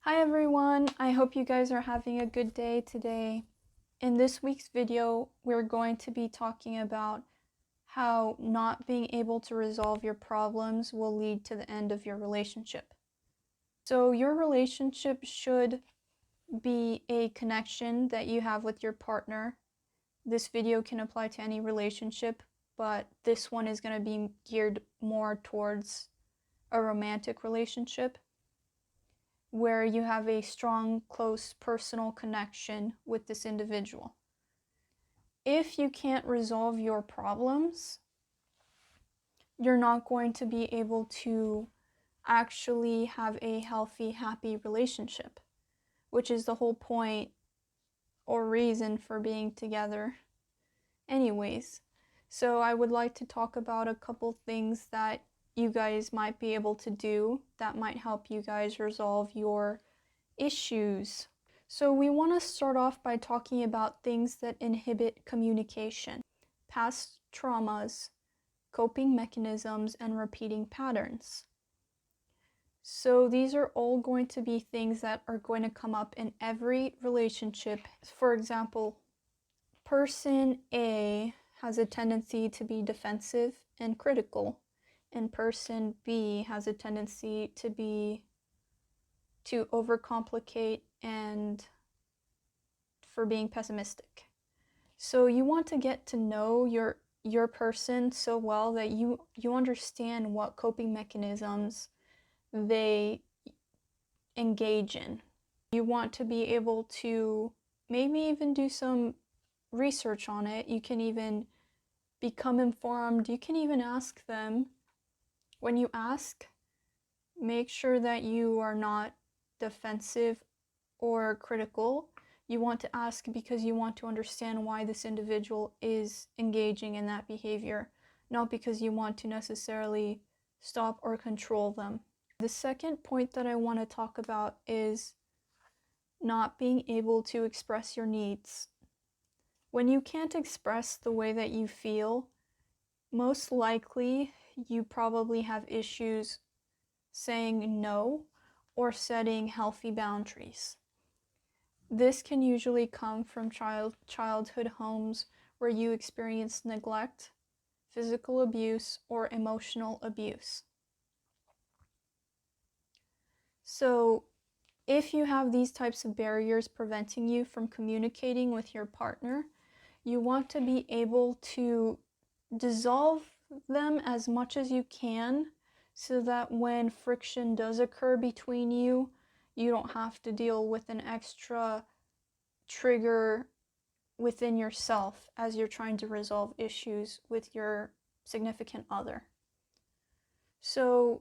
Hi everyone, I hope you guys are having a good day today. In this week's video, we're going to be talking about how not being able to resolve your problems will lead to the end of your relationship. So your relationship should be a connection that you have with your partner. This video can apply to any relationship, but this one is going to be geared more towards a romantic relationship, where you have a strong, close, personal connection with this individual. If you can't resolve your problems, you're not going to be able to actually have a healthy, happy relationship, which is the whole point or reason for being together anyways. So I would like to talk about a couple things that you guys might be able to do that might help you guys resolve your issues. So we want to start off by talking about things that inhibit communication: past traumas, coping mechanisms, and repeating patterns. So these are all going to be things that are going to come up in every relationship. For example, person A has a tendency to be defensive and critical, and person B has a tendency to overcomplicate and for being pessimistic. So you want to get to know your person so well that you understand what coping mechanisms they engage in. You want to be able to maybe even do some research on it. You can even become informed. You can even ask them. When you ask, make sure that you are not defensive or critical. You want to ask because you want to understand why this individual is engaging in that behavior, not because you want to necessarily stop or control them. The second point that I want to talk about is not being able to express your needs. When you can't express the way that you feel, most likely you probably have issues saying no or setting healthy boundaries. This can usually come from childhood homes where you experienced neglect, physical abuse, or emotional abuse. So if you have these types of barriers preventing you from communicating with your partner, you want to be able to dissolve them as much as you can so that when friction does occur between you, you don't have to deal with an extra trigger within yourself as you're trying to resolve issues with your significant other. So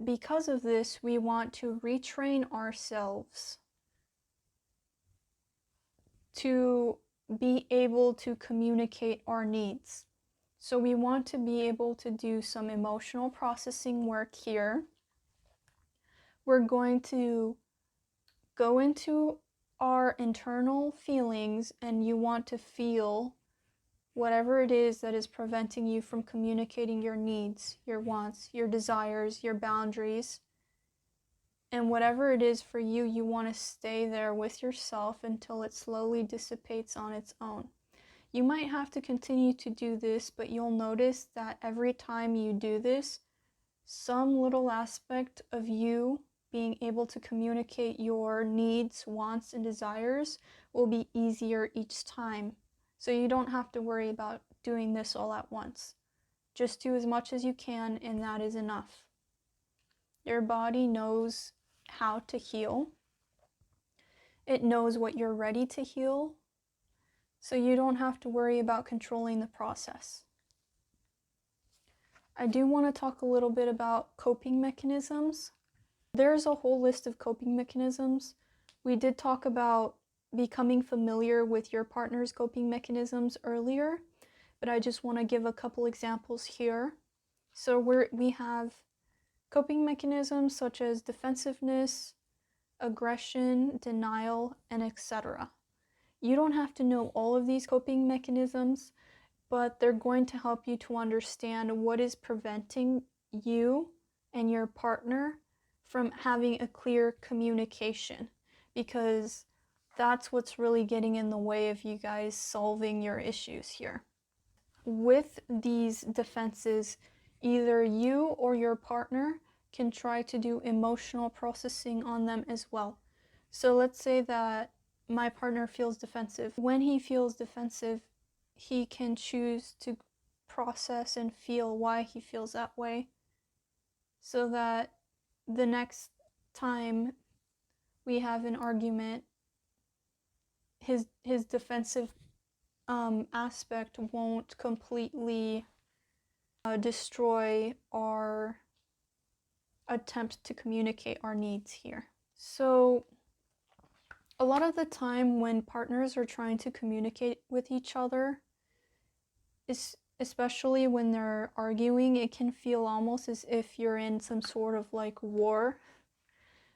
because of this, we want to retrain ourselves to be able to communicate our needs. So we want to be able to do some emotional processing work here. We're going to go into our internal feelings, and you want to feel whatever it is that is preventing you from communicating your needs, your wants, your desires, your boundaries. And whatever it is for you, you want to stay there with yourself until it slowly dissipates on its own. You might have to continue to do this, but you'll notice that every time you do this, some little aspect of you being able to communicate your needs, wants, and desires will be easier each time. So you don't have to worry about doing this all at once. Just do as much as you can, and that is enough. Your body knows how to heal. It knows what you're ready to heal. So you don't have to worry about controlling the process. I do want to talk a little bit about coping mechanisms. There's a whole list of coping mechanisms. We did talk about becoming familiar with your partner's coping mechanisms earlier, but I just want to give a couple examples here. So we have coping mechanisms such as defensiveness, aggression, denial, and etc. You don't have to know all of these coping mechanisms, but they're going to help you to understand what is preventing you and your partner from having a clear communication, because that's what's really getting in the way of you guys solving your issues here. With these defenses, either you or your partner can try to do emotional processing on them as well. So let's say that my partner feels defensive. When he feels defensive, he can choose to process and feel why he feels that way, so that the next time we have an argument, his defensive aspect won't completely destroy our attempt to communicate our needs here. So a lot of the time when partners are trying to communicate with each other, especially when they're arguing, it can feel almost as if you're in some sort of like war,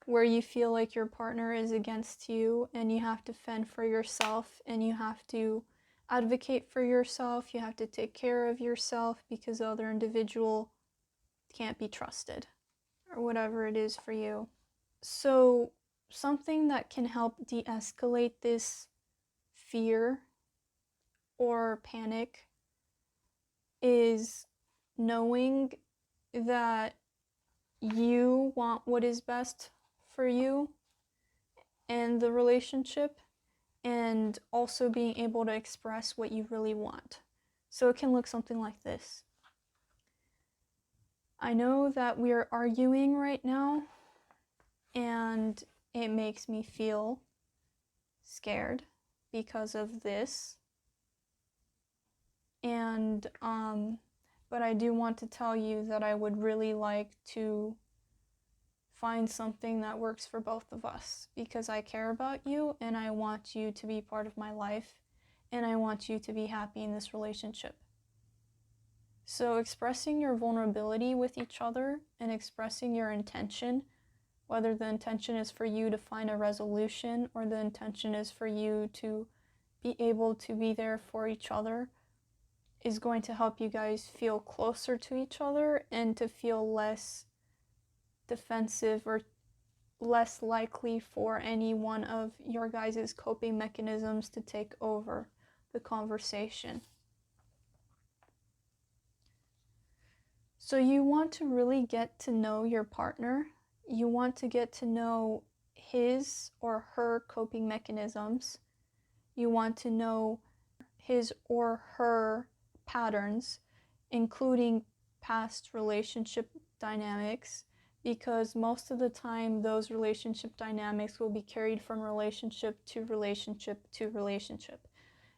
where you feel like your partner is against you and you have to fend for yourself and you have to advocate for yourself, you have to take care of yourself because the other individual can't be trusted, or whatever it is for you. So something that can help de-escalate this fear or panic is knowing that you want what is best for you and the relationship, and also being able to express what you really want. So it can look something like this. I know that we are arguing right now, and it makes me feel scared because of this. And but I do want to tell you that I would really like to find something that works for both of us, because I care about you and I want you to be part of my life and I want you to be happy in this relationship. So expressing your vulnerability with each other and expressing your intention, whether the intention is for you to find a resolution or the intention is for you to be able to be there for each other, is going to help you guys feel closer to each other and to feel less defensive or less likely for any one of your guys' coping mechanisms to take over the conversation. So you want to really get to know your partner. You want to get to know his or her coping mechanisms. You want to know his or her patterns, including past relationship dynamics, because most of the time those relationship dynamics will be carried from relationship to relationship to relationship.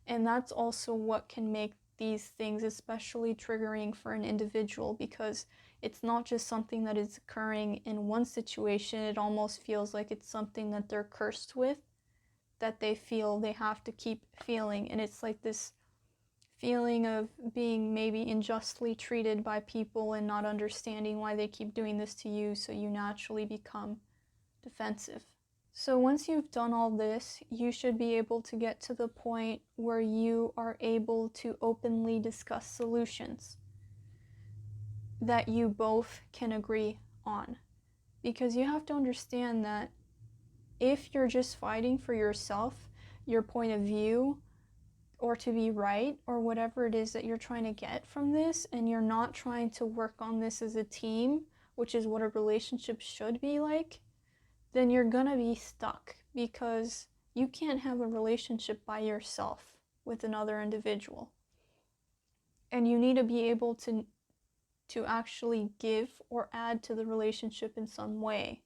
And that's also what can make these things especially triggering for an individual, because it's not just something that is occurring in one situation. It almost feels like it's something that they're cursed with, that they feel they have to keep feeling. And it's like this feeling of being maybe unjustly treated by people and not understanding why they keep doing this to you, so you naturally become defensive. So once you've done all this, you should be able to get to the point where you are able to openly discuss solutions that you both can agree on. Because you have to understand that if you're just fighting for yourself, your point of view, or to be right, or whatever it is that you're trying to get from this, and you're not trying to work on this as a team, which is what a relationship should be like, then you're gonna be stuck, because you can't have a relationship by yourself with another individual. And you need to be able to actually give or add to the relationship in some way.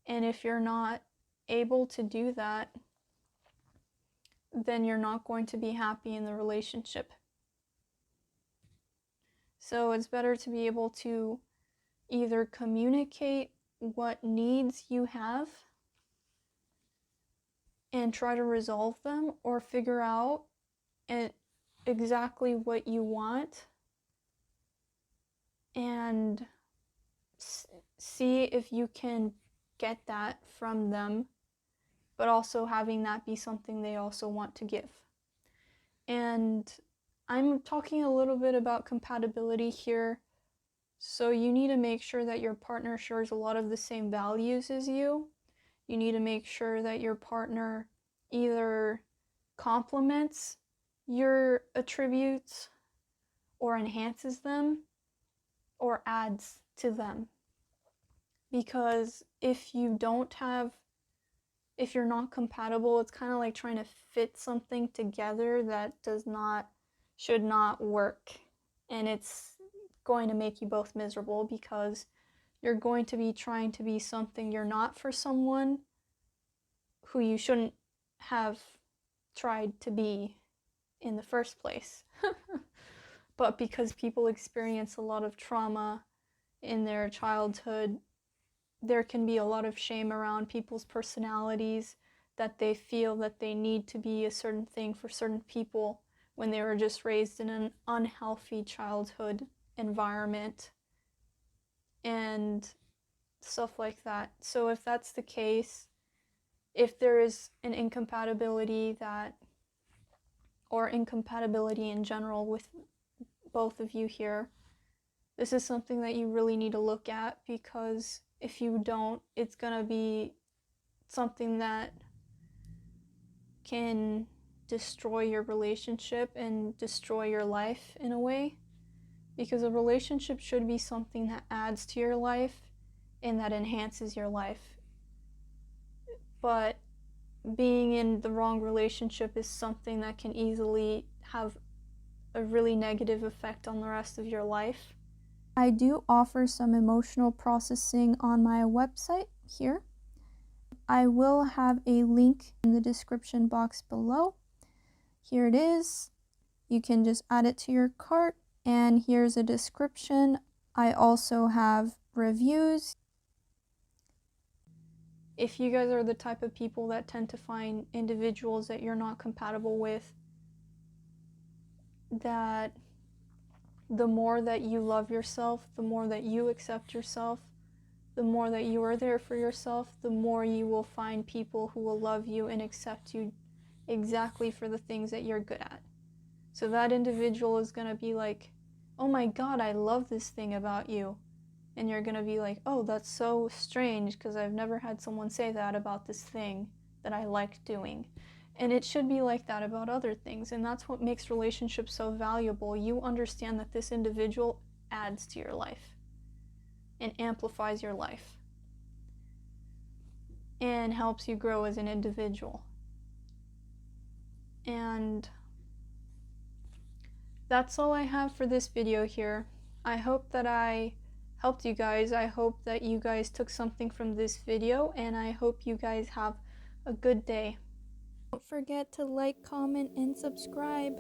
And if you're not able to do that, then you're not going to be happy in the relationship. So it's better to be able to either communicate what needs you have and try to resolve them, or figure out exactly what you want and see if you can get that from them, but also having that be something they also want to give. And I'm talking a little bit about compatibility here, So you need to make sure that your partner shares a lot of the same values as you. You need to make sure that your partner either complements your attributes or enhances them or adds to them. Because if you're not compatible, it's kind of like trying to fit something together that should not work. And it's going to make you both miserable because you're going to be trying to be something you're not for someone who you shouldn't have tried to be in the first place. But because people experience a lot of trauma in their childhood, there can be a lot of shame around people's personalities, that they feel that they need to be a certain thing for certain people when they were just raised in an unhealthy childhood environment and stuff like that. So if that's the case, if there is an incompatibility or incompatibility in general with both of you here, this is something that you really need to look at, because if you don't, it's gonna be something that can destroy your relationship and destroy your life in a way, because a relationship should be something that adds to your life and that enhances your life. But being in the wrong relationship is something that can easily have a really negative effect on the rest of your life. I do offer some emotional processing on my website here. I will have a link in the description box below. Here it is. You can just add it to your cart, and here's a description. I also have reviews. If you guys are the type of people that tend to find individuals that you're not compatible with, that the more that you love yourself, the more that you accept yourself, the more that you are there for yourself, the more you will find people who will love you and accept you exactly for the things that you're good at. So that individual is going to be like, oh my God, I love this thing about you. And you're going to be like, oh, that's so strange because I've never had someone say that about this thing that I like doing. And it should be like that about other things. And that's what makes relationships so valuable. You understand that this individual adds to your life and amplifies your life and helps you grow as an individual. And that's all I have for this video here. I hope that I helped you guys. I hope that you guys took something from this video, and I hope you guys have a good day. Don't forget to like, comment, and subscribe.